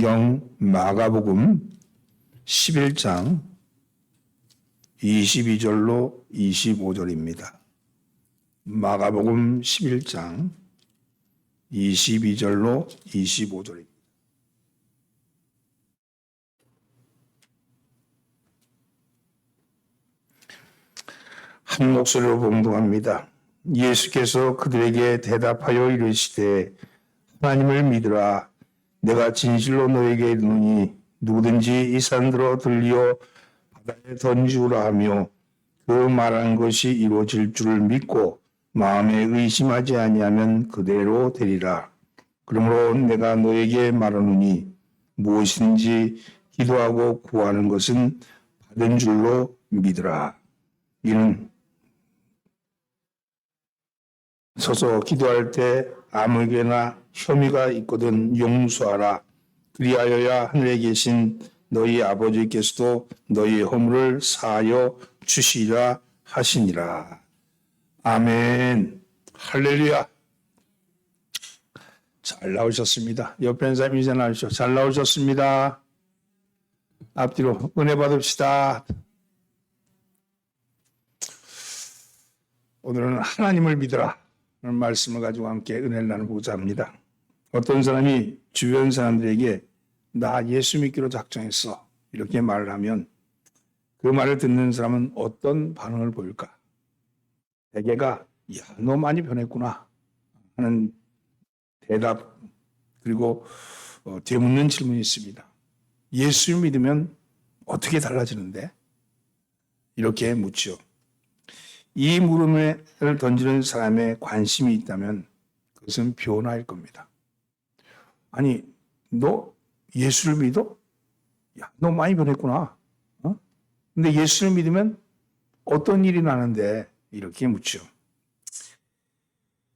성경 마가복음 11장 22절로 25절입니다. 마가복음 11장 22절로 25절입니다. 한 목소리로 봉독합니다. 예수께서 그들에게 대답하여 이르시되 하나님을 믿으라. 내가 진실로 너에게 이르노니 누구든지 이 산들어 들리어 바다에 던지우라 하며 그 말한 것이 이루어질 줄을 믿고 마음에 의심하지 아니하면 그대로 되리라. 그러므로 내가 너에게 말하노니 무엇이든지 기도하고 구하는 것은 받은 줄로 믿으라. 이는 서서 기도할 때 아무에게나 혐의가 있거든 용서하라. 그리하여야 하늘에 계신 너희 아버지께서도 너희 허물을 사하여 주시리라 하시니라. 아멘. 할렐루야. 잘 나오셨습니다. 옆에 있는 사람이 이제 나오시죠. 잘 나오셨습니다. 앞뒤로 은혜 받읍시다. 오늘은 하나님을 믿으라 라는 말씀을 가지고 함께 은혜를 나누고자 합니다. 어떤 사람이 주변 사람들에게 나 예수 믿기로 작정했어 이렇게 말을 하면 그 말을 듣는 사람은 어떤 반응을 보일까? 대개가 야, 너 많이 변했구나 하는 대답 그리고 되묻는 질문이 있습니다. 예수 믿으면 어떻게 달라지는데? 이렇게 묻죠. 이 물음을 던지는 사람의 관심이 있다면 그것은 변화일 겁니다. 아니, 너 예수를 믿어? 야, 너 많이 변했구나. 근데 예수를 믿으면 어떤 일이 나는데? 이렇게 묻죠.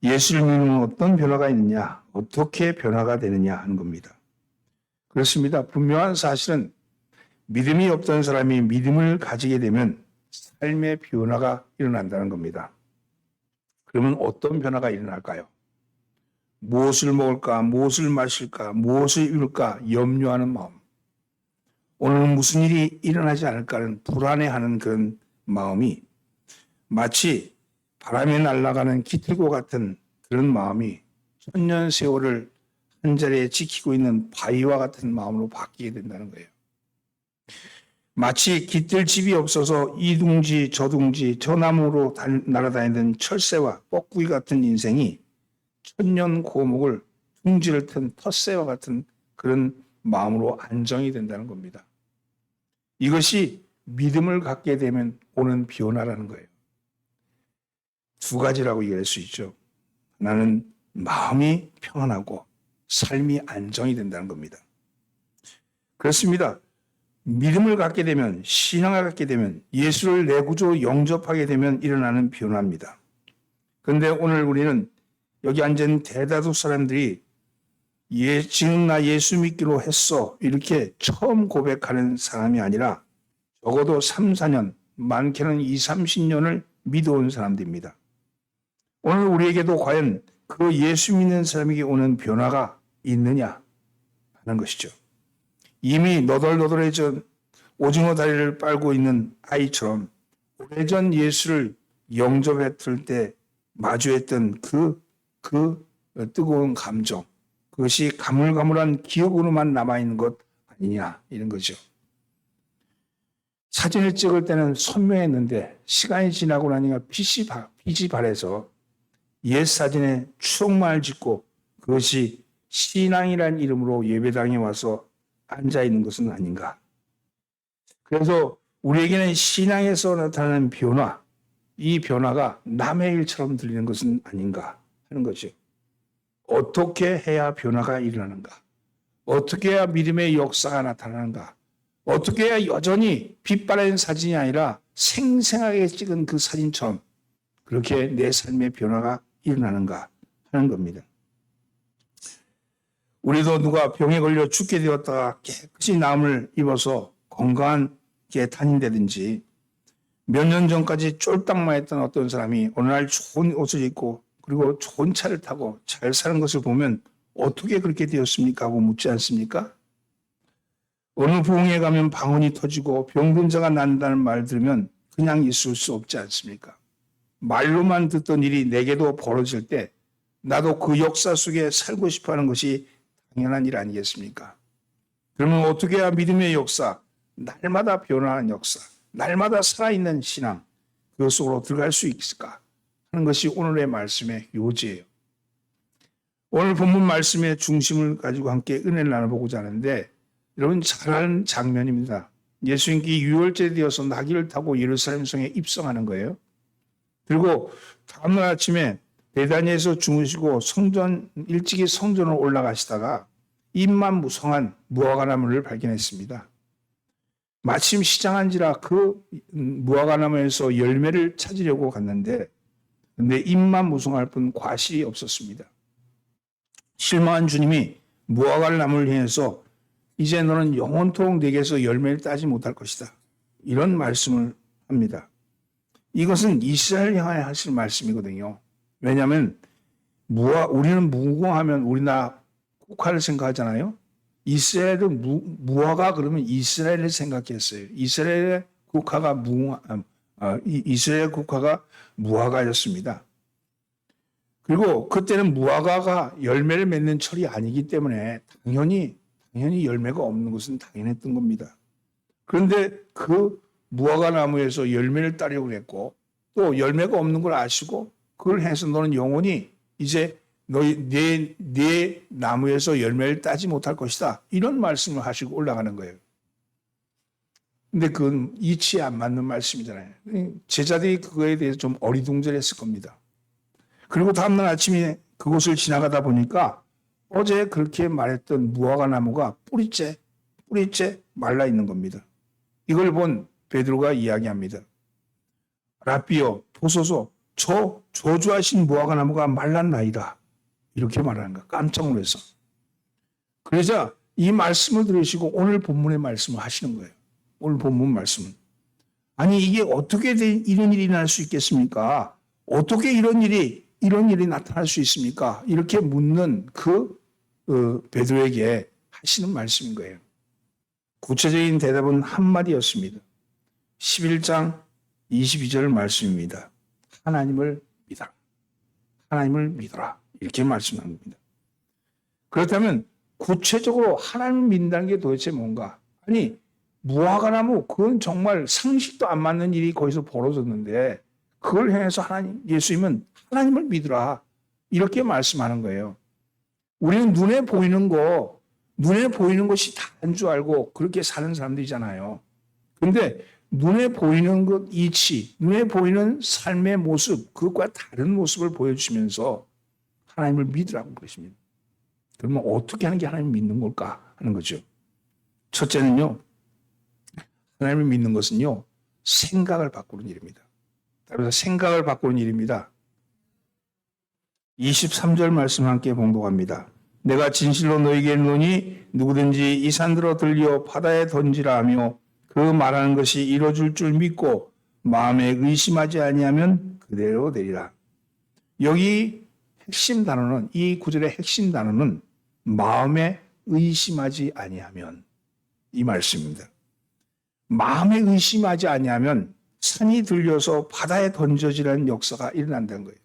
예수를 믿으면 어떤 변화가 있느냐? 어떻게 변화가 되느냐 하는 겁니다. 그렇습니다. 분명한 사실은 믿음이 없던 사람이 믿음을 가지게 되면 삶의 변화가 일어난다는 겁니다. 그러면 어떤 변화가 일어날까요? 무엇을 먹을까, 무엇을 마실까, 무엇을 입을까 염려하는 마음. 오늘은 무슨 일이 일어나지 않을까 하는 불안해하는 그런 마음이 마치 바람에 날아가는 깃털과 같은 그런 마음이 천년 세월을 한자리에 지키고 있는 바위와 같은 마음으로 바뀌게 된다는 거예요. 마치 깃들집이 없어서 이 둥지 저 둥지 저 나무로 날아다니던 철새와 뻐꾸기 같은 인생이 천년 고목을 둥지를 튼 텃새와 같은 그런 마음으로 안정이 된다는 겁니다. 이것이 믿음을 갖게 되면 오는 변화라는 거예요. 두 가지라고 이해할 수 있죠. 하나는 마음이 평안하고 삶이 안정이 된다는 겁니다. 그렇습니다. 믿음을 갖게 되면, 신앙을 갖게 되면, 예수를 내 구주 영접하게 되면 일어나는 변화입니다. 그런데 오늘 우리는 여기 앉은 대다수 사람들이 지금 나 예수 믿기로 했어 이렇게 처음 고백하는 사람이 아니라 적어도 3, 4년, 많게는 2, 30년을 믿어온 사람들입니다. 오늘 우리에게도 과연 그 예수 믿는 사람에게 오는 변화가 있느냐 하는 것이죠. 이미 너덜너덜해진 오징어 다리를 빨고 있는 아이처럼 오래전 예수를 영접했을 때 마주했던 그 뜨거운 감정, 그것이 가물가물한 기억으로만 남아있는 것 아니냐 이런 거죠. 사진을 찍을 때는 선명했는데 시간이 지나고 나니까 빛이 바래서 옛 사진에 추억만을 짓고 그것이 신앙이라는 이름으로 예배당에 와서 앉아있는 것은 아닌가. 그래서 우리에게는 신앙에서 나타나는 변화, 이 변화가 남의 일처럼 들리는 것은 아닌가 하는 거죠. 어떻게 해야 변화가 일어나는가? 어떻게 해야 믿음의 역사가 나타나는가? 어떻게 해야 여전히 빛바랜 사진이 아니라 생생하게 찍은 그 사진처럼 그렇게 내 삶의 변화가 일어나는가 하는 겁니다. 우리도 누가 병에 걸려 죽게 되었다가 깨끗이 나음을 입어서 건강하게 다닌다든지 몇 년 전까지 쫄딱만 했던 어떤 사람이 어느 날 좋은 옷을 입고 그리고 좋은 차를 타고 잘 사는 것을 보면 어떻게 그렇게 되었습니까? 하고 묻지 않습니까? 어느 부흥회 가면 방언이 터지고 병든 자가 난다는 말 들으면 그냥 있을 수 없지 않습니까? 말로만 듣던 일이 내게도 벌어질 때 나도 그 역사 속에 살고 싶어하는 것이 당연한 일 아니겠습니까? 그러면 어떻게 해야 믿음의 역사, 날마다 변화하는 역사, 날마다 살아있는 신앙, 그 속으로 들어갈 수 있을까 하는 것이 오늘의 말씀의 요지예요. 오늘 본문 말씀의 중심을 가지고 함께 은혜를 나눠보고자 하는데, 여러분 잘 아는 장면입니다. 예수님께 유월절이 되어서 나귀를 타고 예루살렘 성에 입성하는 거예요. 그리고 다음날 아침에 베다니에서 주무시고 일찍이 성전으로 올라가시다가 잎만 무성한 무화과 나무를 발견했습니다. 마침 시장한지라 그 무화과 나무에서 열매를 찾으려고 갔는데, 근데 잎만 무성할 뿐 과실이 없었습니다. 실망한 주님이 무화과 나무를 향해서 이제 너는 영원토록 내게서 열매를 따지 못할 것이다, 이런 말씀을 합니다. 이것은 이스라엘 향하여 하실 말씀이거든요. 왜냐하면 우리는 무궁하면 우리나라 국화를 생각하잖아요. 이스라엘은 무화과 그러면 이스라엘을 생각했어요. 이스라엘 국화가 무화과였습니다. 그리고 그때는 무화과가 열매를 맺는 철이 아니기 때문에 당연히 열매가 없는 것은 당연했던 겁니다. 그런데 그 무화과 나무에서 열매를 따려고 했고, 또 열매가 없는 걸 아시고 그걸 해서 너는 영원히 이제 내 나무에서 열매를 따지 못할 것이다, 이런 말씀을 하시고 올라가는 거예요. 근데 그건 이치에 안 맞는 말씀이잖아요. 제자들이 그거에 대해서 좀 어리둥절했을 겁니다. 그리고 다음날 아침에 그곳을 지나가다 보니까 어제 그렇게 말했던 무화과 나무가 뿌리째 말라 있는 겁니다. 이걸 본 베드로가 이야기합니다. 라비여, 보소서, 저 저주하신 무화과 나무가 말랐나이다, 이렇게 말하는 거야. 깜짝 놀라서. 그러자 이 말씀을 들으시고 오늘 본문의 말씀을 하시는 거예요. 오늘 본문 말씀은. 아니 이게 어떻게 이런 일이 날 수 있겠습니까? 어떻게 이런 일이 나타날 수 있습니까? 이렇게 묻는 베드로에게 하시는 말씀인 거예요. 구체적인 대답은 한마디였습니다. 11장 22절 말씀입니다. 하나님을 믿어라. 하나님을 믿어라. 이렇게 말씀하는 겁니다. 그렇다면 구체적으로 하나님을 믿는다는 게 도대체 뭔가? 아니 무화과나무, 그건 정말 상식도 안 맞는 일이 거기서 벌어졌는데 그걸 향해서 예수님은 하나님을 믿으라, 이렇게 말씀하는 거예요. 우리는 눈에 보이는 것이 다인 줄 알고 그렇게 사는 사람들이잖아요. 그런데 눈에 보이는 것 이치, 눈에 보이는 삶의 모습, 그것과 다른 모습을 보여주시면서 하나님을 믿으라고 그러십니다. 그러면 어떻게 하는 게 하나님을 믿는 걸까 하는 거죠. 첫째는요, 하나님을 믿는 것은요, 생각을 바꾸는 일입니다. 그래서 생각을 바꾸는 일입니다. 23절 말씀 함께 봉독합니다. 내가 진실로 너에게 이르노니 누구든지 이 산들어 들려 바다에 던지라 하며 그 말하는 것이 이루어질 줄 믿고 마음에 의심하지 아니하면 그대로 되리라. 여기 핵심 단어는, 이 구절의 핵심 단어는 마음에 의심하지 아니하면, 이 말씀입니다. 마음에 의심하지 아니하면 산이 들려서 바다에 던져지라는 역사가 일어난다는 거예요.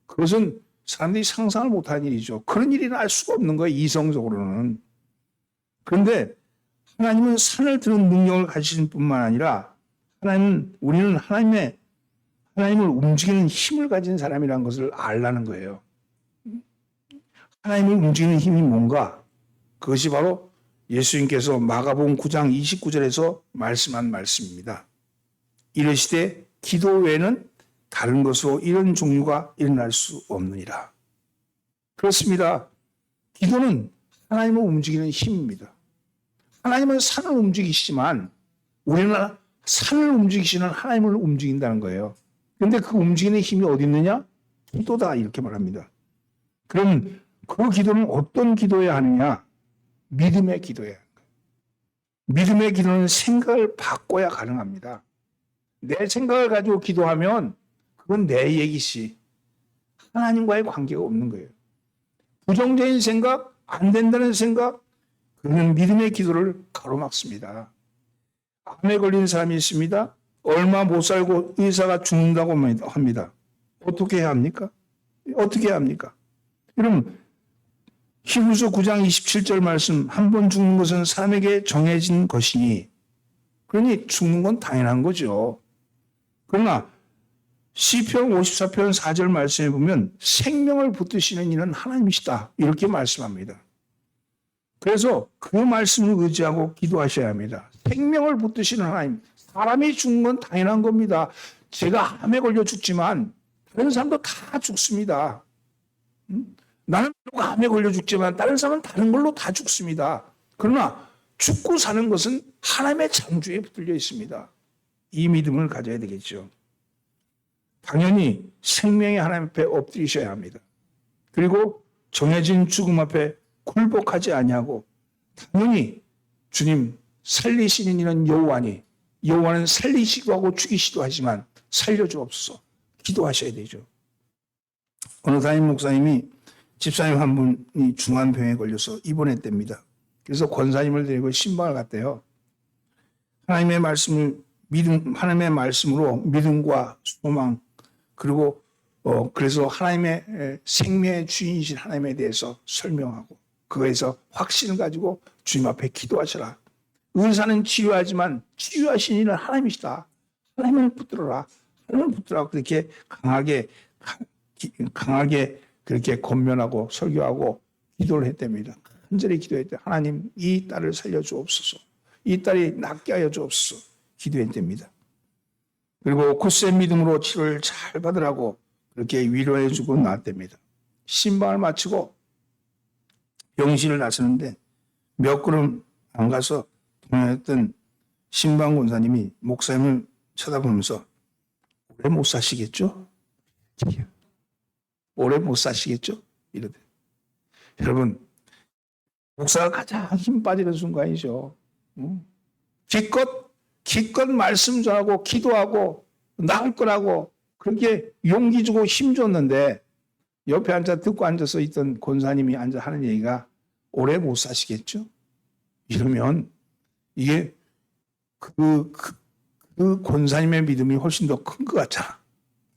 그것은 사람들이 상상을 못한 일이죠. 그런 일이 날 수가 없는 거예요, 이성적으로는. 그런데 하나님은 산을 드는 능력을 가지신 뿐만 아니라 우리는 하나님을 움직이는 힘을 가진 사람이라는 것을 알라는 거예요. 하나님을 움직이는 힘이 뭔가? 그것이 바로 예수님께서 마가복음 9장 29절에서 말씀한 말씀입니다. 이르시되 기도 외에는 다른 것으로 이런 종류가 일어날 수 없느니라. 그렇습니다. 기도는 하나님을 움직이는 힘입니다. 하나님은 산을 움직이시지만 우리는 산을 움직이시는 하나님을 움직인다는 거예요. 그런데 그 움직이는 힘이 어디 있느냐? 기도다, 이렇게 말합니다. 그럼 그 기도는 어떤 기도여야 하느냐? 믿음의 기도여야 합니다. 믿음의 기도는 생각을 바꿔야 가능합니다. 내 생각을 가지고 기도하면 그건 내 얘기시, 하나님과의 관계가 없는 거예요. 부정적인 생각, 안 된다는 생각, 그는 믿음의 기도를 가로막습니다. 암에 걸린 사람이 있습니다. 얼마 못 살고 의사가 죽는다고 합니다. 어떻게 해야 합니까? 어떻게 해야 합니까? 여러분, 히브리서 9장 27절 말씀, 한 번 죽는 것은 사람에게 정해진 것이니, 그러니 죽는 건 당연한 거죠. 그러나 시편 54편 4절 말씀에 보면 생명을 붙드시는 이는 하나님이시다, 이렇게 말씀합니다. 그래서 그 말씀을 의지하고 기도하셔야 합니다. 생명을 붙드시는 하나님, 사람이 죽는 건 당연한 겁니다. 제가 암에 걸려 죽지만 다른 사람도 다 죽습니다. 나는 암에 걸려 죽지만 다른 사람은 다른 걸로 다 죽습니다. 그러나 죽고 사는 것은 하나님의 창조에 붙들려 있습니다. 이 믿음을 가져야 되겠죠. 당연히 생명의 하나님 앞에 엎드리셔야 합니다. 그리고 정해진 죽음 앞에 굴복하지 아니하고 당연히 주님 살리시는 이는 여호와니, 여호와는 살리시기도 하고 죽이시기도 하지만 살려주옵소서 기도하셔야 되죠. 어느 담임 목사님이 집사님 한 분이 중한 병에 걸려서 입원했답니다. 그래서 권사님을 데리고 신방을 갔대요. 하나님의 말씀으로 믿음과 소망, 그리고 그래서 하나님의 생명의 주인이신 하나님에 대해서 설명하고 그거에서 확신을 가지고 주님 앞에 기도하셔라. 의사는 치료하지만 치유하신 이는 하나님이시다. 하나님을 붙들어라. 하나님을 붙들어라. 그렇게 강하게 그렇게 권면하고 설교하고 기도를 했답니다. 간절히 기도했대. 하나님, 이 딸을 살려주옵소서. 이 딸이 낫게 하여 주옵소서. 기도했답니다. 그리고 굳센 믿음으로 치료를 잘 받으라고 그렇게 위로해주고 나왔답니다. 신방을 마치고 병실을 나서는데 몇 걸음 안 가서 동행했던 신방 권사님이 목사님을 쳐다보면서 오래 못 사시겠죠? 오래 못 사시겠죠? 이러대. 여러분, 목사가 가장 힘 빠지는 순간이죠. 기껏 말씀 전하고 기도하고 나을 거라고 그렇게 용기 주고 힘 줬는데 옆에 앉아 듣고 앉아서 있던 권사님이 앉아 하는 얘기가 오래 못 사시겠죠? 이러면 이게 그 권사님의 믿음이 훨씬 더 큰 것 같잖아.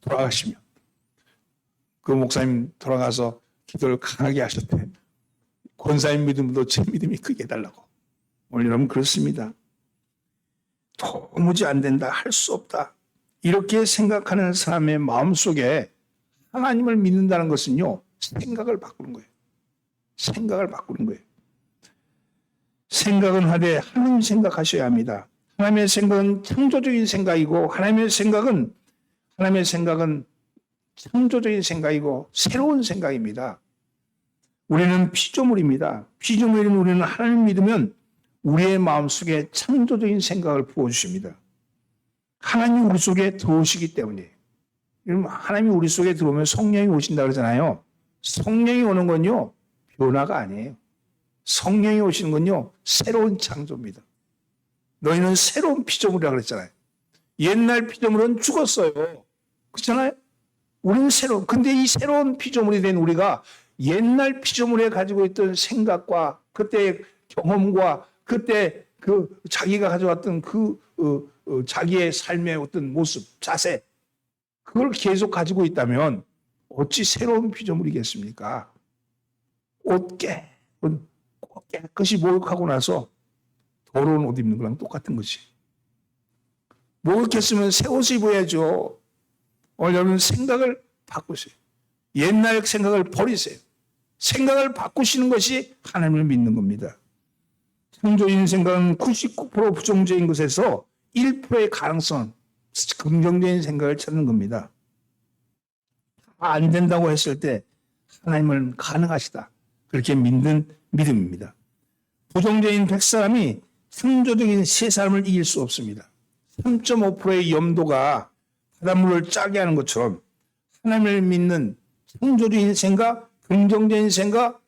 돌아가시면. 그 목사님 돌아가서 기도를 강하게 하셨대. 권사님 믿음도 제 믿음이 크게 해달라고. 오늘 여러분 그렇습니다. 도무지 안 된다, 할 수 없다, 이렇게 생각하는 사람의 마음속에 하나님을 믿는다는 것은요, 생각을 바꾸는 거예요. 생각을 바꾸는 거예요. 생각은 하되 하나님 생각하셔야 합니다. 하나님의 생각은 창조적인 생각이고 하나님의 생각은 창조적인 생각이고 새로운 생각입니다. 우리는 피조물입니다. 피조물인 우리는 하나님 믿으면 우리의 마음속에 창조적인 생각을 부어주십니다. 하나님이 우리 속에 들어오시기 때문에. 하나님이 우리 속에 들어오면 성령이 오신다 그러잖아요. 성령이 오는 건요, 변화가 아니에요. 성령이 오시는 건요, 새로운 창조입니다. 너희는 새로운 피조물이라고 그랬잖아요. 옛날 피조물은 죽었어요. 그렇잖아요? 우리는 근데 이 새로운 피조물이 된 우리가 옛날 피조물에 가지고 있던 생각과 그때의 경험과 그때 자기가 가져왔던 자기의 삶의 어떤 모습, 자세, 그걸 계속 가지고 있다면 어찌 새로운 피조물이겠습니까? 깨끗이 목욕하고 나서 더러운 옷 입는 거랑 똑같은 거지. 목욕했으면 새 옷을 입어야죠. 여러분 생각을 바꾸세요. 옛날 생각을 버리세요. 생각을 바꾸시는 것이 하나님을 믿는 겁니다. 창조적인 생각은 99% 부정적인 것에서 1%의 가능성, 긍정적인 생각을 찾는 겁니다. 안 된다고 했을 때 하나님은 가능하시다, 그렇게 믿는 믿음입니다. 부정적인 100사람이 창조적인 3사람을 이길 수 없습니다. 3.5%의 염도가 바닷물을 짜게 하는 것처럼 하나님을 믿는 창조적인 생각, 긍정적인 생각,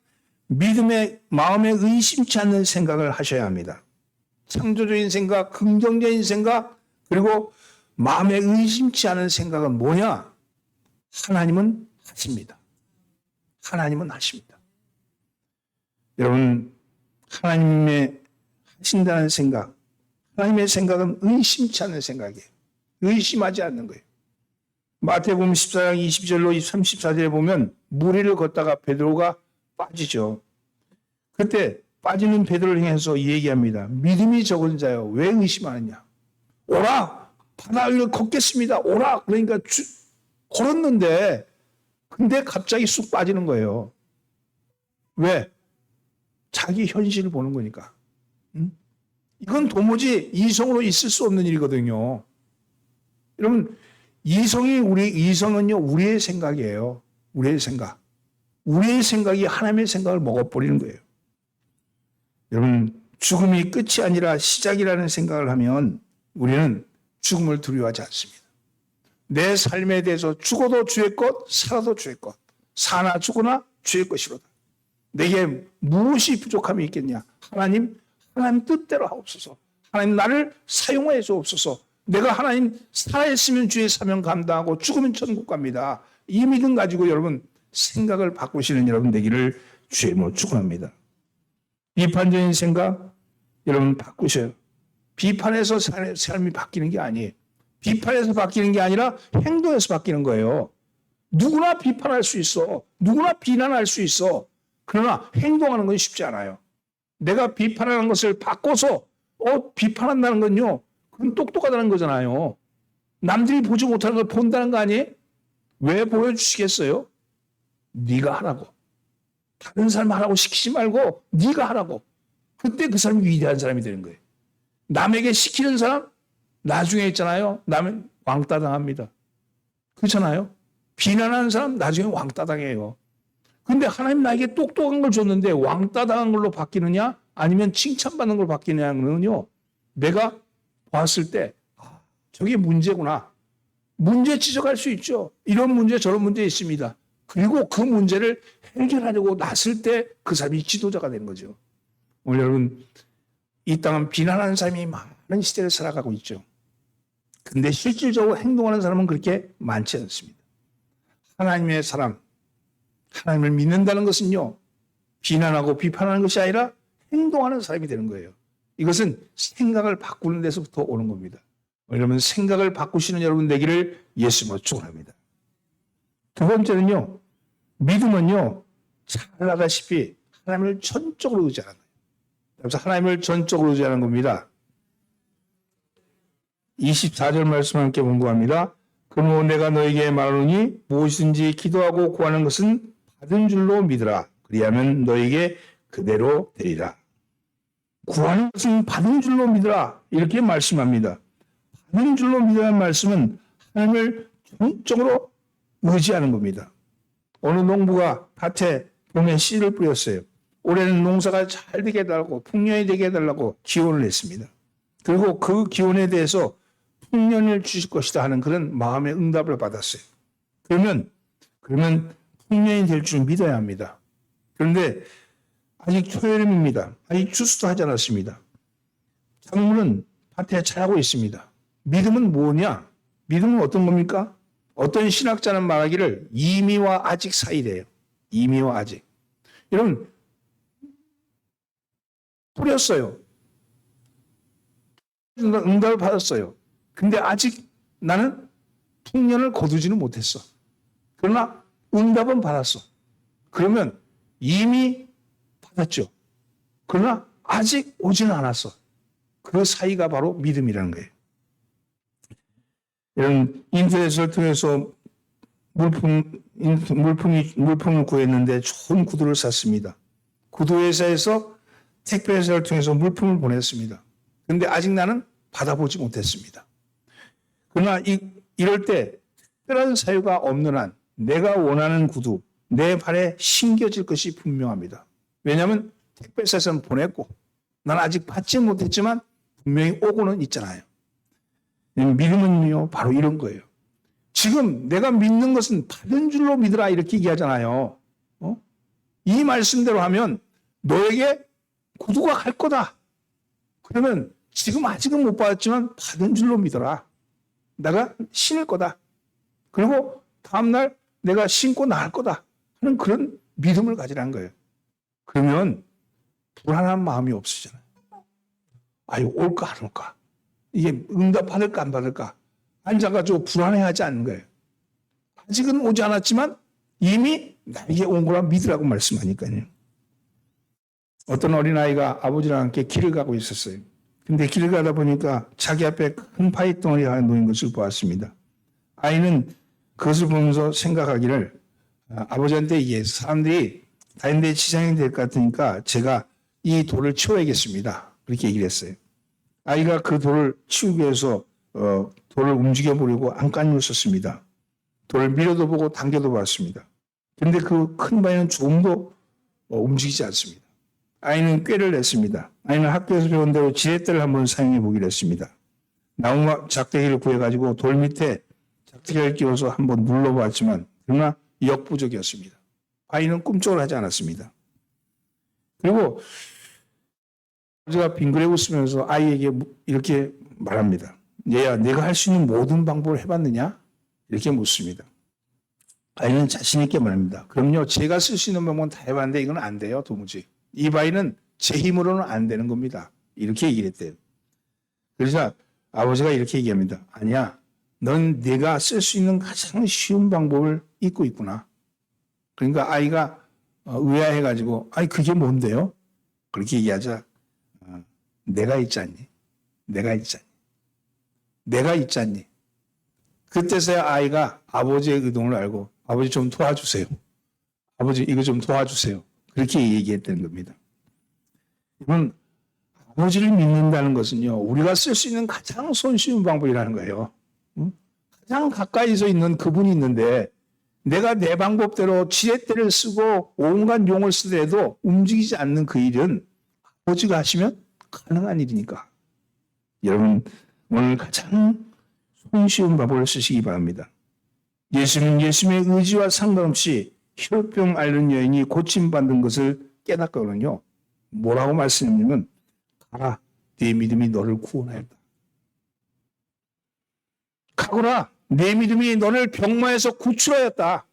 믿음의 마음에 의심치 않는 생각을 하셔야 합니다. 창조적인 생각, 긍정적인 생각, 그리고 마음에 의심치 않은 생각은 뭐냐? 하나님은 하십니다. 하나님은 하십니다. 여러분, 하나님의 하신다는 생각, 하나님의 생각은 의심치 않는 생각이에요. 의심하지 않는 거예요. 마태복음 14장 20절로 34절에 보면 무리를 걷다가 베드로가 빠지죠. 그때 빠지는 베드로를 향해서 얘기합니다. 믿음이 적은 자여 왜 의심하느냐. 오라 바다 위를 걷겠습니다. 오라 그러니까 걸었는데 근데 갑자기 쑥 빠지는 거예요. 왜? 자기 현실을 보는 거니까. 이건 도무지 이성으로 있을 수 없는 일이거든요. 여러분 이성은요 우리의 생각이에요. 우리의 생각. 우리의 생각이 하나님의 생각을 먹어버리는 거예요. 여러분 죽음이 끝이 아니라 시작이라는 생각을 하면 우리는 죽음을 두려워하지 않습니다. 내 삶에 대해서 죽어도 주의 것, 살아도 주의 것. 사나 죽으나 주의 것이로다. 내게 무엇이 부족함이 있겠냐. 하나님 뜻대로 하옵소서. 하나님 나를 사용하여 주옵소서. 내가 하나님 살아있으면 주의 사명 감당하고 죽으면 천국 갑니다. 이 믿음 가지고 여러분 생각을 바꾸시는 여러분 되기를 주의 이름으로 축원합니다. 비판적인 생각 여러분 바꾸셔요. 비판에서 삶이 바뀌는 게 아니에요. 비판에서 바뀌는 게 아니라 행동에서 바뀌는 거예요. 누구나 비판할 수 있어. 누구나 비난할 수 있어. 그러나 행동하는 건 쉽지 않아요. 내가 비판하는 것을 바꿔서 비판한다는 건요. 그건 똑똑하다는 거잖아요. 남들이 보지 못하는 걸 본다는 거 아니에요? 왜 보여주시겠어요? 네가 하라고. 다른 사람 하라고 시키지 말고 네가 하라고. 그때 그 사람이 위대한 사람이 되는 거예요. 남에게 시키는 사람 나중에 있잖아요. 남은 왕따 당합니다. 그렇잖아요. 비난하는 사람 나중에 왕따 당해요. 근데 하나님 나에게 똑똑한 걸 줬는데 왕따 당한 걸로 바뀌느냐 아니면 칭찬받는 걸로 바뀌느냐는요. 내가 봤을 때 저게 문제구나. 문제 지적할 수 있죠. 이런 문제 저런 문제 있습니다. 그리고 그 문제를 해결하려고 나설 때 그 사람이 지도자가 되는 거죠. 오늘 여러분 이 땅은 비난하는 사람이 많은 시대를 살아가고 있죠. 근데 실질적으로 행동하는 사람은 그렇게 많지 않습니다. 하나님의 사람, 하나님을 믿는다는 것은요. 비난하고 비판하는 것이 아니라 행동하는 사람이 되는 거예요. 이것은 생각을 바꾸는 데서부터 오는 겁니다. 여러분 생각을 바꾸시는 여러분 되기를 예수님으로 축원합니다. 두 번째는요. 믿음은요. 잘 알다시피 하나님을 전적으로 의지하는 거예요. 그래서 하나님을 전적으로 의지하는 겁니다. 24절 말씀 함께 공부합니다. 그러므로 내가 너에게 말하노니 무엇이든지 기도하고 구하는 것은 받은 줄로 믿으라. 그리하면 너에게 그대로 되리라. 구하는 것은 받은 줄로 믿으라. 이렇게 말씀합니다. 받은 줄로 믿으라는 말씀은 하나님을 전적으로 의지하는 겁니다. 어느 농부가 밭에 봄에 씨를 뿌렸어요. 올해는 농사가 잘 되게 해달라고 풍년이 되게 해달라고 기원을 했습니다. 그리고 그 기원에 대해서 풍년을 주실 것이다 하는 그런 마음의 응답을 받았어요. 그러면 풍년이 될 줄 믿어야 합니다. 그런데 아직 초여름입니다. 아직 추수도 하지 않았습니다. 작물은 밭에 자라고 있습니다. 믿음은 뭐냐? 믿음은 어떤 겁니까? 어떤 신학자는 말하기를 이미와 아직 사이래요. 이미와 아직. 여러분 뿌렸어요. 응답을 받았어요. 근데 아직 나는 풍년을 거두지는 못했어. 그러나 응답은 받았어. 그러면 이미 받았죠. 그러나 아직 오지는 않았어. 그 사이가 바로 믿음이라는 거예요. 이런 인터넷을 통해서 물품을 구했는데 좋은 구두를 샀습니다. 구두회사에서 택배회사를 통해서 물품을 보냈습니다. 그런데 아직 나는 받아보지 못했습니다. 그러나 이럴 때 특별한 사유가 없는 한 내가 원하는 구두, 내 발에 신겨질 것이 분명합니다. 왜냐하면 택배사에서는 보냈고 난 아직 받지 못했지만 분명히 오고는 있잖아요. 믿음은요 바로 이런 거예요. 지금 내가 믿는 것은 받은 줄로 믿으라 이렇게 얘기하잖아요. 이 말씀대로 하면 너에게 구두가 갈 거다. 그러면 지금 아직은 못 받았지만 받은 줄로 믿어라. 내가 신을 거다. 그리고 다음날 내가 신고 나갈 거다 하는 그런 믿음을 가지라는 거예요. 그러면 불안한 마음이 없으잖아요. 아유, 올까 안 올까? 이게 응답 받을까 안 받을까? 앉아가지고 불안해하지 않는 거예요. 아직은 오지 않았지만 이미 나에게 온 거라 믿으라고 말씀하니까요. 어떤 어린아이가 아버지랑 함께 길을 가고 있었어요. 근데 길을 가다 보니까 자기 앞에 큰 파이 덩어리가 하나 놓인 것을 보았습니다. 아이는 그것을 보면서 생각하기를 아버지한테 이게 사람들이 다른데 지장이 될 것 같으니까 제가 이 돌을 치워야겠습니다. 그렇게 얘기를 했어요. 아이가 그 돌을 치우기 위해서 돌을 움직여 보려고 안간힘을 썼습니다. 돌을 밀어도 보고 당겨도 봤습니다. 그런데 그 큰 바위는 조금도 움직이지 않습니다. 아이는 꾀를 냈습니다. 아이는 학교에서 배운 대로 지렛대를 한번 사용해 보기로 했습니다. 나무 작대기를 구해가지고 돌 밑에 작대기를 끼워서 한번 눌러보았지만 그러나 역부족이었습니다. 아이는 꿈쩍을 하지 않았습니다. 그리고 아버지가 빙그레 웃으면서 아이에게 이렇게 말합니다. 얘야, 내가 할 수 있는 모든 방법을 해봤느냐? 이렇게 묻습니다. 아이는 자신 있게 말합니다. 그럼요, 제가 쓸 수 있는 방법은 다 해봤는데 이건 안 돼요, 도무지. 이 바위는 제 힘으로는 안 되는 겁니다. 이렇게 얘기를 했대요. 그래서 아버지가 이렇게 얘기합니다. 아니야, 넌 내가 쓸 수 있는 가장 쉬운 방법을 잊고 있구나. 그러니까 아이가 의아해가지고, 아니 그게 뭔데요? 그렇게 얘기하자. 내가 있잖니. 내가 있잖니. 내가 있잖니. 그때서야 아이가 아버지의 의도를 알고 아버지 좀 도와주세요. 아버지 이거 좀 도와주세요. 그렇게 얘기했다는 겁니다. 이건 아버지를 믿는다는 것은요, 우리가 쓸 수 있는 가장 손쉬운 방법이라는 거예요. 가장 가까이서 있는 그분이 있는데 내가 내 방법대로 지렛대를 쓰고 온갖 용을 쓰더라도 움직이지 않는 그 일은 아버지가 하시면 가능한 일이니까. 여러분 오늘 가장 손쉬운 방법을 쓰시기 바랍니다. 예수님의 의지와 상관없이 혈병 앓는 여인이 고침받는 것을 깨닫거든요. 뭐라고 말씀하냐면 가라, 네 믿음이 너를 구원하였다. 가거라, 내 믿음이 너를 병마에서 구출하였다.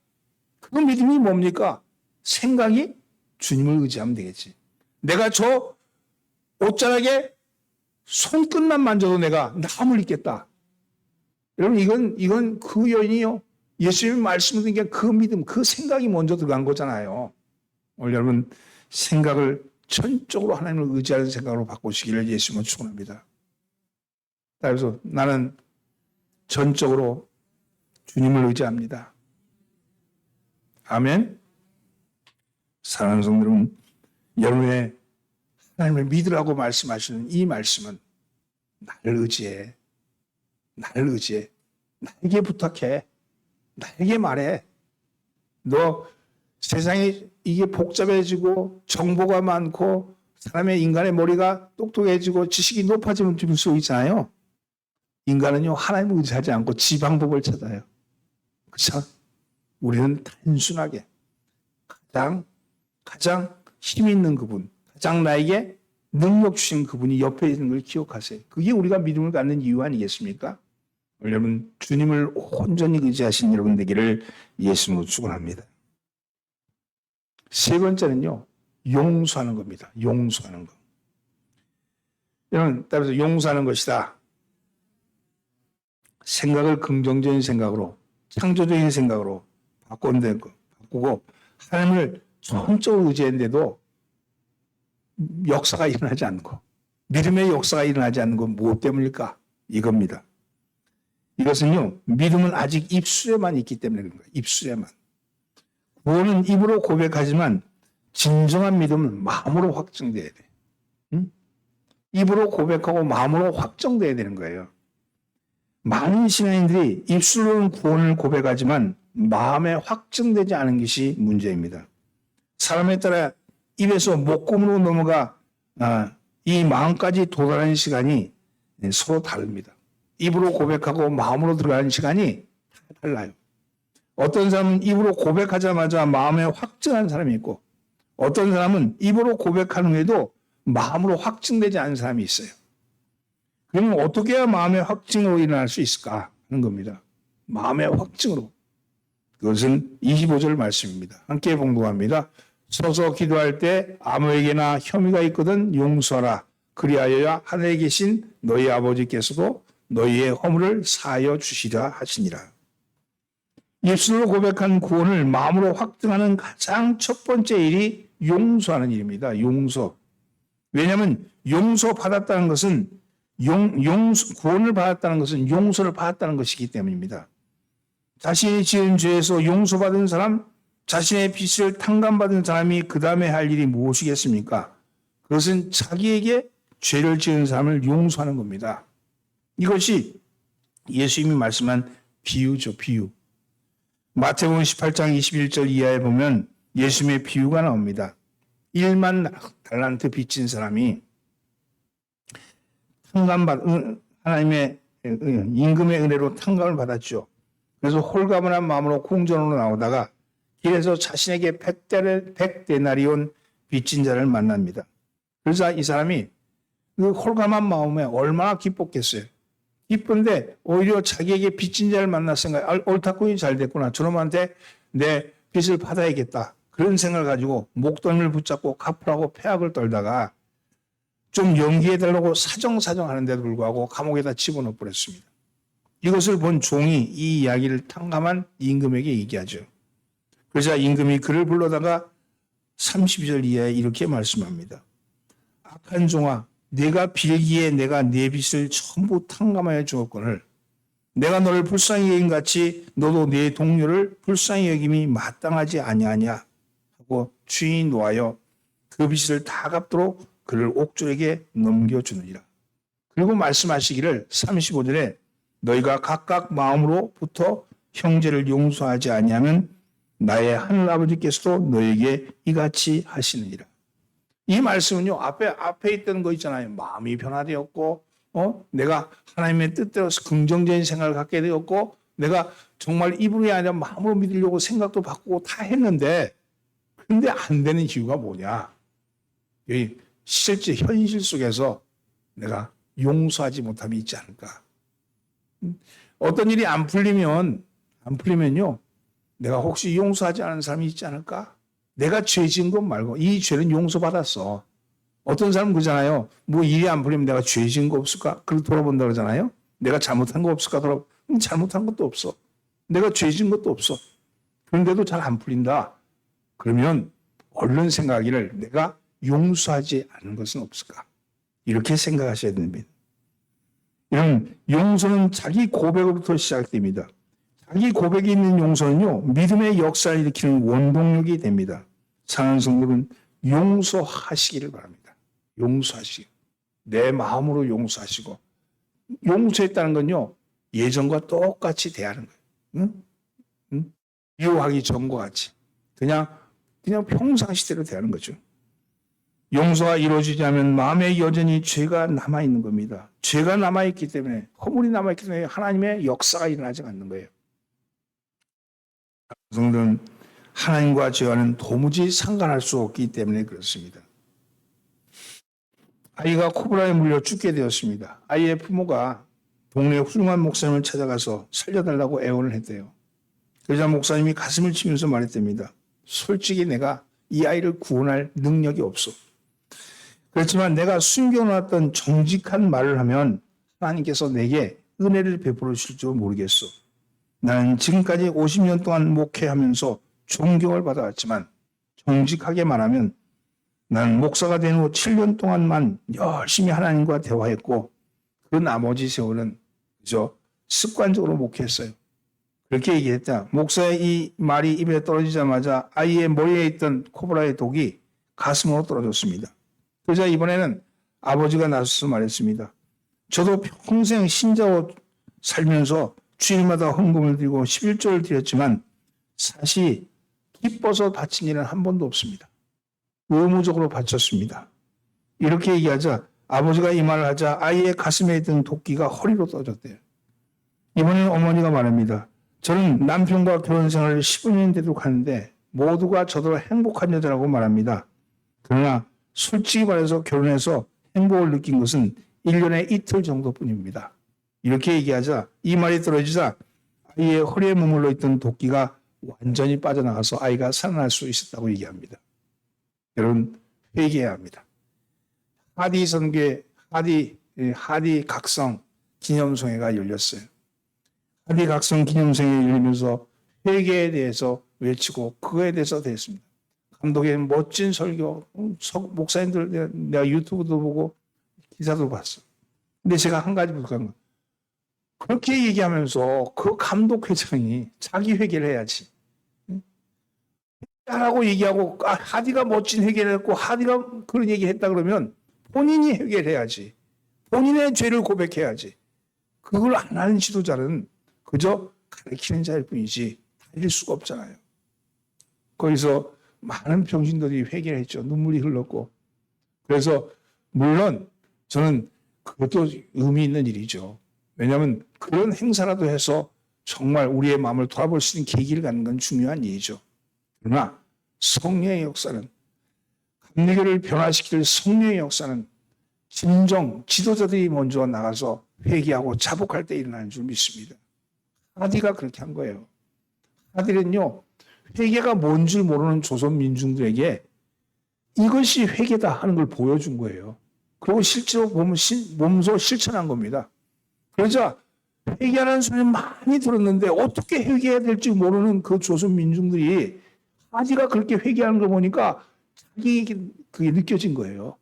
그 믿음이 뭡니까? 생각이 주님을 의지하면 되겠지. 내가 저 옷자락에 손끝만 만져도 내가 나음을 입겠다. 여러분 이건 그 여인이요. 예수님이 말씀하신 게 그 믿음, 그 생각이 먼저 들어간 거잖아요. 오늘 여러분 생각을 전적으로 하나님을 의지하는 생각으로 바꾸시기를 예수님은 축원합니다. 그래서 나는 전적으로 주님을 의지합니다. 아멘. 사랑하는 성도 여러분, 여러분의 하나님을 믿으라고 말씀하시는 이 말씀은 나를 의지해. 나를 의지해. 나에게 부탁해. 나에게 말해. 너 세상이 이게 복잡해지고 정보가 많고 사람의 인간의 머리가 똑똑해지고 지식이 높아지면 수 있잖아요. 인간은요, 하나님을 의지하지 않고 지 방법을 찾아요. 그렇죠? 우리는 단순하게 가장 힘 있는 그분, 가장 나에게 능력 주신 그분이 옆에 있는 걸 기억하세요. 그게 우리가 믿음을 갖는 이유 아니겠습니까? 여러분, 주님을 온전히 의지하신 여러분 되기를 예수님으로 축원합니다. 세 번째는요, 용서하는 겁니다. 용서하는 것. 여러분, 따라서 용서하는 것이다. 생각을 긍정적인 생각으로, 창조적인 생각으로 바꾸고 하나님을 전적으로 의지했는데도 역사가 일어나지 않고 믿음의 역사가 일어나지 않는 건 무엇 때문일까? 이겁니다. 이것은요, 믿음은 아직 입술에만 있기 때문에 그런 거예요. 입술에만. 구원은 입으로 고백하지만 진정한 믿음은 마음으로 확정돼야 돼. 응? 입으로 고백하고 마음으로 확정돼야 되는 거예요. 많은 신앙인들이 입술로는 구원을 고백하지만 마음에 확정되지 않은 것이 문제입니다. 사람에 따라 입에서 목구멍으로 넘어가 이 마음까지 도달하는 시간이 서로 다릅니다. 입으로 고백하고 마음으로 들어가는 시간이 달라요. 어떤 사람은 입으로 고백하자마자 마음에 확증한 사람이 있고 어떤 사람은 입으로 고백하는 후에도 마음으로 확증되지 않은 사람이 있어요. 그러면 어떻게 해야 마음의 확증으로 일어날 수 있을까 하는 겁니다. 마음의 확증으로. 그것은 25절 말씀입니다. 함께 봉독합니다. 서서 기도할 때 아무에게나 혐의가 있거든 용서하라. 그리하여야 하늘에 계신 너희 아버지께서도 너희의 허물을 사하여 주시라 하시니라. 예수로 고백한 구원을 마음으로 확증하는 가장 첫 번째 일이 용서하는 일입니다. 용서. 왜냐하면 용서받았다는 것은 구원을 받았다는 것은 용서를 받았다는 것이기 때문입니다. 자신이 지은 죄에서 용서받은 사람, 자신의 빚을 탕감받은 사람이 그 다음에 할 일이 무엇이겠습니까? 그것은 자기에게 죄를 지은 사람을 용서하는 겁니다. 이것이 예수님이 말씀한 비유죠, 비유. 마태복음 18장 21절 이하에 보면 예수님의 비유가 나옵니다. 1만 달란트 빚진 사람이 하나님의 임금의 은혜로 탕감을 받았죠. 그래서 홀가분한 마음으로 궁전으로 나오다가 길에서 자신에게 100데나리온 빚진 자를 만납니다. 그래서 이 사람이 그 홀가분한 마음에 얼마나 기뻤겠어요. 기쁜데 오히려 자기에게 빚진 자를 만났으니까 옳다구이 잘 됐구나. 저놈한테 내 빚을 받아야겠다. 그런 생각을 가지고 목덜미를 붙잡고 갚으라고 패악을 떨다가 좀 연기해달라고 사정사정 하는데도 불구하고 감옥에다 집어넣어 버렸습니다. 이것을 본 종이 이 이야기를 탕감한 임금에게 얘기하죠. 그러자 임금이 그를 불러다가 32절 이하에 이렇게 말씀합니다. 악한 종아, 내가 빌기에 내가 내 빚을 전부 탕감하여 주었거늘 내가 너를 불쌍히 여긴 같이 너도 내 동료를 불쌍히 여김이 마땅하지 아니하냐 하고 주인이 노하여 그 빚을 다 갚도록 그를 옥졸에게 넘겨주느니라. 그리고 말씀하시기를 35절에 너희가 각각 마음으로부터 형제를 용서하지 아니하면 나의 하늘 아버지께서도 너에게 이같이 하시느니라. 이 말씀은요, 앞에 있던 거 있잖아요. 마음이 변화되었고, 내가 하나님의 뜻대로 긍정적인 생각을 갖게 되었고, 내가 정말 입으로 아니라 마음으로 믿으려고 생각도 바꾸고 다 했는데, 근데 안 되는 이유가 뭐냐? 여기 실제 현실 속에서 내가 용서하지 못함이 있지 않을까? 어떤 일이 안 풀리면요, 내가 혹시 용서하지 않은 사람이 있지 않을까? 내가 죄 지은 것 말고 이 죄는 용서받았어. 어떤 사람은 그러잖아요. 뭐 일이 안 풀리면 내가 죄 지은 거 없을까? 그걸 돌아본다 그러잖아요. 내가 잘못한 거 없을까? 잘못한 것도 없어. 내가 죄 지은 것도 없어. 그런데도 잘 안 풀린다. 그러면 얼른 생각하기를 내가 용서하지 않은 것은 없을까? 이렇게 생각하셔야 됩니다. 이런 용서는 자기 고백으로부터 시작됩니다. 자기 고백이 있는 용서는요, 믿음의 역사를 일으키는 원동력이 됩니다. 사랑하는 성도는 용서하시기를 바랍니다. 용서하시기. 내 마음으로 용서하시고, 용서했다는 건요, 예전과 똑같이 대하는 거예요. 응? 미워하기 전과 같이. 그냥 평상시대로 대하는 거죠. 용서가 이루어지지 않으면 마음에 여전히 죄가 남아있는 겁니다. 죄가 남아있기 때문에, 허물이 남아있기 때문에 하나님의 역사가 일어나지 않는 거예요. 성도는 하나님과 죄와는 도무지 상관할 수 없기 때문에 그렇습니다. 아이가 코브라에 물려 죽게 되었습니다. 아이의 부모가 동네 훌륭한 목사님을 찾아가서 살려달라고 애원을 했대요. 그러자 목사님이 가슴을 치면서 말했답니다. 솔직히 내가 이 아이를 구원할 능력이 없어. 그렇지만 내가 숨겨놨던 정직한 말을 하면 하나님께서 내게 은혜를 베풀어 주실 줄 모르겠어. 나는 지금까지 50년 동안 목회하면서 존경을 받아왔지만 정직하게 말하면 나는 목사가 된 후 7년 동안만 열심히 하나님과 대화했고 그 나머지 세월은 그저 습관적으로 목회했어요. 그렇게 얘기했다. 목사의 이 말이 입에 떨어지자마자 아이의 머리에 있던 코브라의 독이 가슴으로 떨어졌습니다. 그러자 이번에는 아버지가 나서서 말했습니다. 저도 평생 신자로 살면서 주일마다 헌금을 드리고 11조를 드렸지만 사실 기뻐서 바친 일은 한 번도 없습니다. 의무적으로 바쳤습니다. 이렇게 얘기하자 아버지가 이 말을 하자 아이의 가슴에 있던 도끼가 허리로 떨어졌대요. 이번에는 어머니가 말합니다. 저는 남편과 결혼 생활을 15년 되도록 하는데 모두가 저더러 행복한 여자라고 말합니다. 그러나 솔직히 말해서 결혼해서 행복을 느낀 것은 1년에 이틀 정도뿐입니다. 이렇게 얘기하자 이 말이 떨어지자 아이의 허리에 머물러 있던 도끼가 완전히 빠져나가서 아이가 살아날 수 있었다고 얘기합니다. 여러분 회개해야 합니다. 하디 선교회 하디 각성 기념성회가 열렸어요. 하디 각성 기념성회 열리면서 회개에 대해서 외치고 그거에 대해서 됐습니다. 감독의 멋진 설교, 목사님들 내가 유튜브도 보고 기사도 봤어. 근데 제가 한 가지 부족한 거, 그렇게 얘기하면서 그 감독 회장이 자기 회개를 해야지. 하라고 얘기하고 하디가 멋진 회개를 했고 하디가 그런 얘기를 했다 그러면 본인이 회개를 해야지. 본인의 죄를 고백해야지. 그걸 안 하는 지도자는 그저 가르치는 자일 뿐이지 달릴 수가 없잖아요. 거기서 많은 병신들이 회개를 했죠. 눈물이 흘렀고. 그래서 물론 저는 그것도 의미 있는 일이죠. 왜냐하면 그런 행사라도 해서 정말 우리의 마음을 돌아볼 수 있는 계기를 갖는 건 중요한 일이죠. 그러나 성령의 역사는, 감리교를 변화시킬 성령의 역사는 진정 지도자들이 먼저 나가서 회개하고 자복할 때 일어나는 줄 믿습니다. 하디가 그렇게 한 거예요. 하디는요, 회개가 뭔 줄 모르는 조선 민중들에게 이것이 회개다 하는 걸 보여준 거예요. 그리고 실제로 보면 몸소 실천한 겁니다. 그러자 회개하는 소리 많이 들었는데 어떻게 회개해야 될지 모르는 그 조선 민중들이 하디가 그렇게 회개하는 걸 보니까 그게 느껴진 거예요.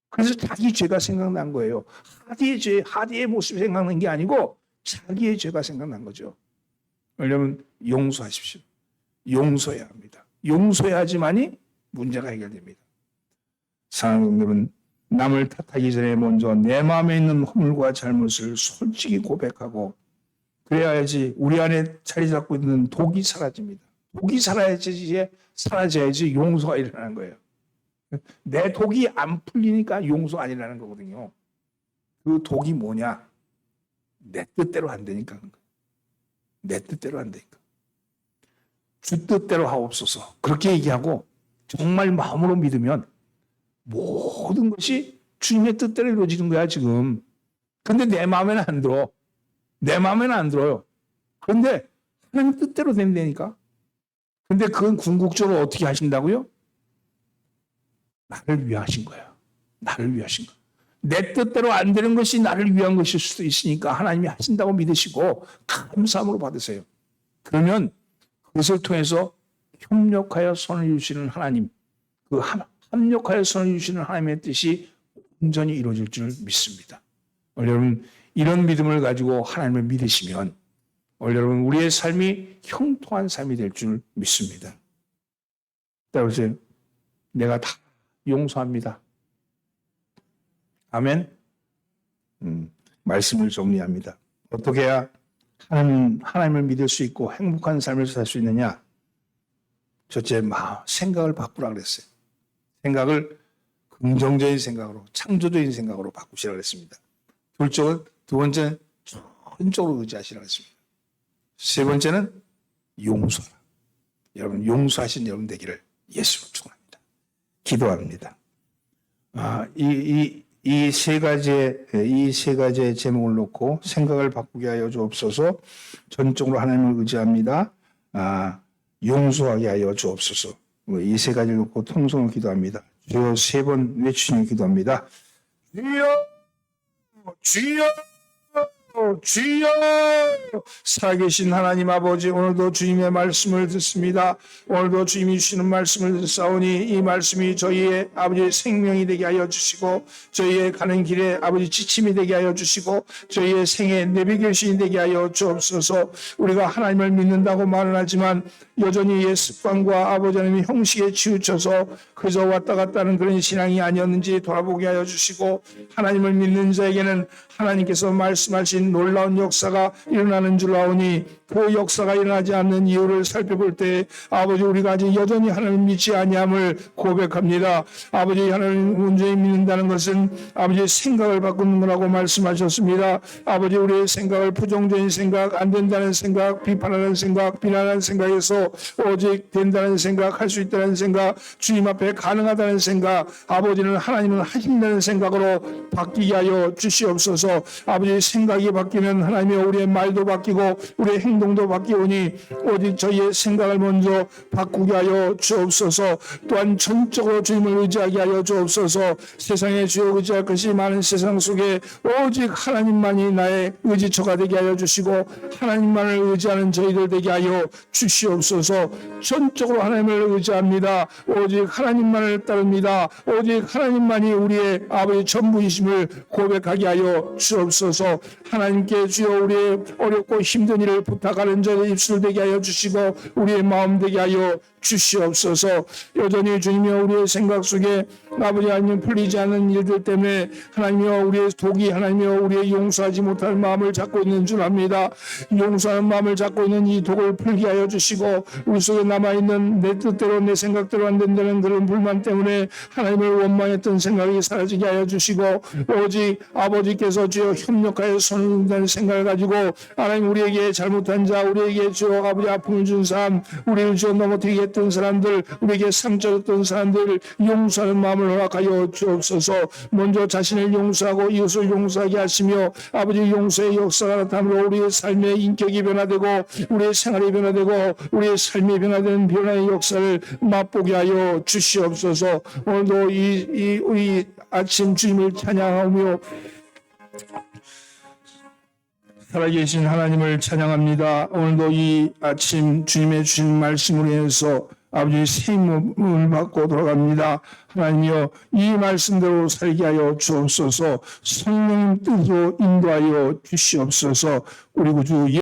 그래서 자기 죄가 생각난 거예요. 하디의 죄, 하디의 모습이 생각난 게 아니고 자기의 죄가 생각난 거죠. 왜냐하면 용서하십시오. 용서해야 합니다. 용서해야지만이 문제가 해결됩니다. 사랑하는 여러분, 남을 탓하기 전에 먼저 내 마음에 있는 허물과 잘못을 솔직히 고백하고 그래야지 우리 안에 자리 잡고 있는 독이 사라집니다. 독이 사라져야지 용서가 일어나는 거예요. 내 독이 안 풀리니까 용서가 안 일어나는 거거든요. 그 독이 뭐냐? 내 뜻대로 안 되니까. 내 뜻대로 안 되니까. 주 뜻대로 하옵소서. 그렇게 얘기하고 정말 마음으로 믿으면 모든 것이 주님의 뜻대로 이루어지는 거야 지금. 근데 내 마음에는 안 들어. 내 마음에는 안 들어요. 그런데 하나님 뜻대로 된다니까. 근데 그건 궁극적으로 어떻게 하신다고요? 나를 위하신 거야. 나를 위하신 거야. 내 뜻대로 안 되는 것이 나를 위한 것일 수도 있으니까 하나님이 하신다고 믿으시고 감사함으로 받으세요. 그러면 그것을 통해서 협력하여 선을 이루시는 하나님, 그 합력하여 선을 이루시는 하나님의 뜻이 온전히 이루어질 줄 믿습니다. 여러분, 이런 믿음을 가지고 하나님을 믿으시면 여러분 우리의 삶이 형통한 삶이 될 줄 믿습니다. 따라오세요. 내가 다 용서합니다. 아멘. 말씀을 정리합니다. 어떻게 해야 하나님을 믿을 수 있고 행복한 삶을 살 수 있느냐? 첫째, 생각을 바꾸라 그랬어요. 생각을 긍정적인 생각으로, 창조적인 생각으로 바꾸시라 그랬습니다. 두 번째는 전적으로 의지하시라 그랬습니다. 세 번째는 용서하라. 여러분, 용서하신 여러분 되기를 예수로 축원합니다. 기도합니다. 이 세 가지의 제목을 놓고 생각을 바꾸게 하여 주옵소서. 전적으로 하나님을 의지합니다. 용서하게 하여 주옵소서. 이 세 가지를 놓고 통성을 기도합니다. 주여 세 번 외치며 기도합니다. 주여, 주여, 주여. 살아계신 하나님 아버지, 오늘도 주님의 말씀을 듣습니다. 오늘도 주님이 주시는 말씀을 듣사오니 이 말씀이 저희의 아버지의 생명이 되게 하여 주시고 저희의 가는 길에 아버지 지침이 되게 하여 주시고 저희의 생애 내비결신이 되게 하여 주옵소서. 우리가 하나님을 믿는다고 말은 하지만 여전히 옛 습관과 아버지 하나님의 형식에 치우쳐서 그저 왔다 갔다 하는 그런 신앙이 아니었는지 돌아보게 하여 주시고 하나님을 믿는 자에게는 하나님께서 말씀하신 놀라운 역사가 일어나는 줄 아오니 그 역사가 일어나지 않는 이유를 살펴볼 때 아버지 우리가 아직 여전히 하나님을 믿지 아니함을 고백합니다. 아버지 하나님을 온전히 믿는다는 것은 아버지의 생각을 바꾸는 거라고 말씀하셨습니다. 아버지 우리의 생각을 부정적인 생각, 안 된다는 생각, 비판하는 생각, 비난하는 생각에서 오직 된다는 생각, 할 수 있다는 생각, 주님 앞에 가능하다는 생각, 아버지는 하나님은 하신다는 생각으로 바뀌게 하여 주시옵소서. 아버지의 생각이 바뀌면 하나님의 우리의 말도 바뀌고 우리의 행동도 행동도 바뀌오니 오직 저희의 생각을 먼저 바꾸게 하여 주옵소서. 또한 전적으로 주님을 의지하게 하여 주옵소서. 세상에 주여 의지할 것이 많은 세상 속에 오직 하나님만이 나의 의지처가 되게 하여 주시고 하나님만을 의지하는 저희들 되게 하여 주시옵소서. 전적으로 하나님을 의지합니다. 오직 하나님만을 따릅니다. 오직 하나님만이 우리의 아버지 전부이심을 고백하게 하여 주옵소서. 하나님께 주여 우리의 어렵고 힘든 일을 부탁하는 저의 입술 되게 하여 주시고 우리의 마음 되게 하여 주시옵소서. 여전히 주님이여 우리의 생각 속에 아버지 하나님 풀리지 않는 일들 때문에 하나님이여 우리의 독이 하나님이여 우리의 용서하지 못할 마음을 잡고 있는 줄 압니다. 용서하는 마음을 잡고 있는 이 독을 풀게 하여 주시고 우리 속에 남아있는 내 뜻대로 내 생각대로 안 된다는 그런 불만 때문에 하나님을 원망했던 생각이 사라지게 하여 주시고 오직 아버지께서 주여 협력하여 손을 든다는 생각을 가지고 하나님 우리에게 잘못한 자 우리에게 주여 아버지 아픔을 준 사람 우리를 주여 넘어뜨리게 했던 사람들 우리에게 상처를 줬던 사람들을 용서하는 마음을 허락하여 주옵소서. 먼저 자신을 용서하고 이웃을 용서하게 하시며 아버지 용서의 역사가 나타나므로 우리의 삶의 인격이 변화되고 우리의 생활이 변화되고 우리의 삶이 변화되는 변화의 역사를 맛보게 하여 주시옵소서. 오늘도 우리 아침 주님을 찬양하며 살아계신 하나님을 찬양합니다. 오늘도 이 아침 주님의 주신 말씀으로 인해서 아버지 새 몸을 받고 돌아갑니다. 하나님이여 이 말씀대로 살게 하여 주옵소서. 성령님 뜻으로 인도하여 주시옵소서. 우리 구주